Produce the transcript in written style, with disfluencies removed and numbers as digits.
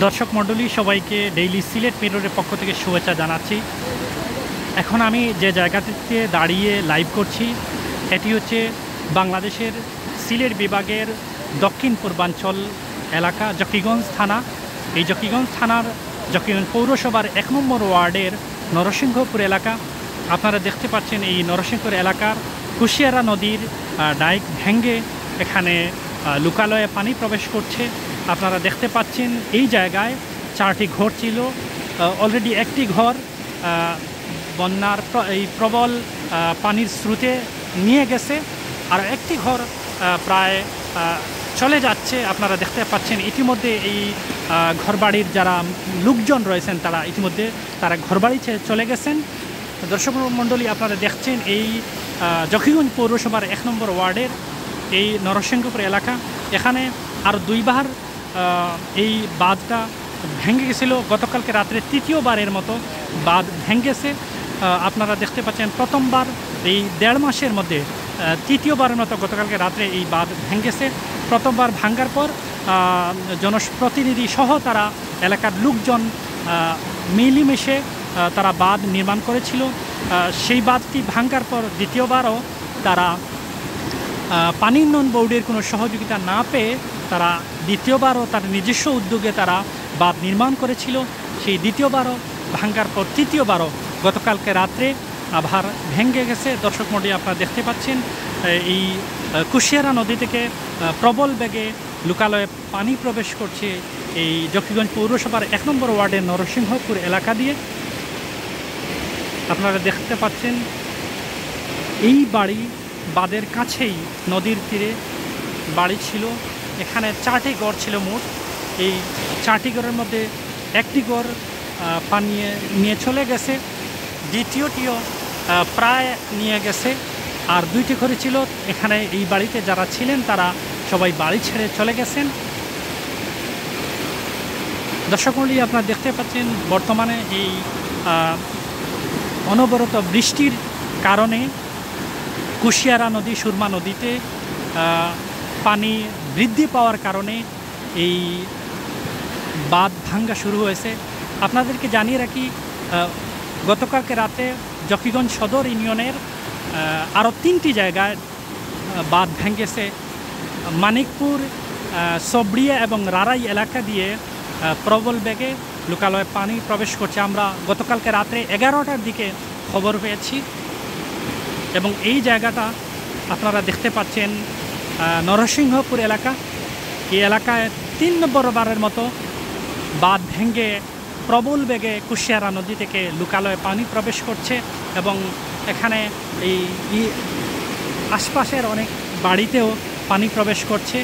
দর্শক মণ্ডলী সবাইকে ডেইলি সিলেট মিররের পক্ষ থেকে শুভেচ্ছা জানাচ্ছি। এখন আমি যে জায়গাটিতে দাঁড়িয়ে লাইভ করছি এটি হচ্ছে বাংলাদেশের সিলেট বিভাগের দক্ষিণ পূর্বাঞ্চল এলাকা জকিগঞ্জ থানা। এই জকিগঞ্জ থানার জকিগঞ্জ পৌরসভার ১ নম্বর ওয়ার্ডের নরসিংহপুর এলাকা। আপনারা দেখতে পাচ্ছেন এই নরসিংহপুর এলাকার কুশিয়ারা নদীর ডাইক ভেঙ্গে এখানে লোকালয়ে পানি প্রবেশ করছে। আপনারা দেখতে পাচ্ছেন এই জায়গায় 4টি ঘর ছিল, অলরেডি একটি ঘর বন্যার এই প্রবল পানির স্রোতে নিয়ে গেছে, আর একটি ঘর প্রায় চলে যাচ্ছে। আপনারা দেখতে পাচ্ছেন ইতিমধ্যে এই ঘরবাড়ির যারা লোকজন রয়েছেন তারা ইতিমধ্যে ঘরবাড়ি চলে গেছেন। দর্শক মণ্ডলী আপনারা দেখছেন এই জকিগঞ্জ পৌরসভার 1 নম্বর ওয়ার্ডের এই নরসিংহপুর এলাকা। এখানে আর 2 বার এই বাঁধটা ভেঙে গেছিল। গতকালকে রাত্রে 3য়বারের মতো বাঁধ ভেঙেছে। আপনারা দেখতে পাচ্ছেন প্রথমবার এই 1.5 মাসের মধ্যে 3য়বারের মতো গতকালকে রাত্রে এই বাঁধ ভেঙেছে। প্রথমবার ভাঙার পর জনপ্রতিনিধি সহ তারা এলাকার লোকজন মিলেমিশে তারা বাঁধ নির্মাণ করেছিল। সেই বাঁধটি ভাঙার পর দ্বিতীয়বারও তারা পানি উন্নয়ন বোর্ডের কোনো সহযোগিতা না পেয়ে তারা দ্বিতীয়বারও তার নিজস্ব উদ্যোগে তারা বাঁধ নির্মাণ করেছিল। সেই দ্বিতীয়বারও ভাঙার পর তৃতীয়বারও গতকালকে রাত্রে আবার ভেঙে গেছে। দর্শক মণ্ডলী আপনারা দেখতে পাচ্ছেন এই কুশিয়ারা নদী থেকে প্রবল বেগে লোকালয়ে পানি প্রবেশ করছে এই জকিগঞ্জ পৌরসভার 1 নম্বর ওয়ার্ডের নরসিংহপুর এলাকা দিয়ে। আপনারা দেখতে পাচ্ছেন এই বাড়ি বাঁধের কাছেই নদীর তীরে বাড়ি ছিল। এখানে 4টি ঘর ছিল মোট। এই 4টি ঘরের মধ্যে একটি ঘর পানি নিয়ে চলে গেছে, দ্বিতীয়টিও প্রায় নিয়ে গেছে, আর 2টি ঘর ছিল। এখানে এই বাড়িতে যারা ছিলেন তারা সবাই বাড়ি ছেড়ে চলে গেছেন। দর্শক মণ্ডলী আপনারা দেখতে পাচ্ছেন বর্তমানে এই অনবরত বৃষ্টির কারণে কুশিয়ারা নদী সুরমা নদীতে পানি বৃদ্ধি পাওয়ার কারণে এই বাঁধ ভাঙ্গা শুরু হয়েছে। আপনাদেরকে জানিয়ে রাখি গতকালকে রাতে জকিগঞ্জ সদর ইউনিয়নের আরও 3টি জায়গায় বাঁধ ভেঙেছে। মানিকপুর, সবড়িয়া এবং রারাই এলাকা দিয়ে প্রবল বেগে লোকালয়ে পানি প্রবেশ করছে। আমরা গতকালকে রাত্রে 11টার দিকে খবর পেয়েছি এবং এই জায়গাটা আপনারা দেখতে পাচ্ছেন নরসিংহপুর এলাকা। এই এলাকায় 3 নম্বরবারের মতো বাঁধ ভেঙে প্রবল বেগে কুশিয়ারা নদী থেকে লোকালয়ে পানি প্রবেশ করছে এবং এখানে এই আশপাশের অনেক বাড়িতেও পানি প্রবেশ করছে।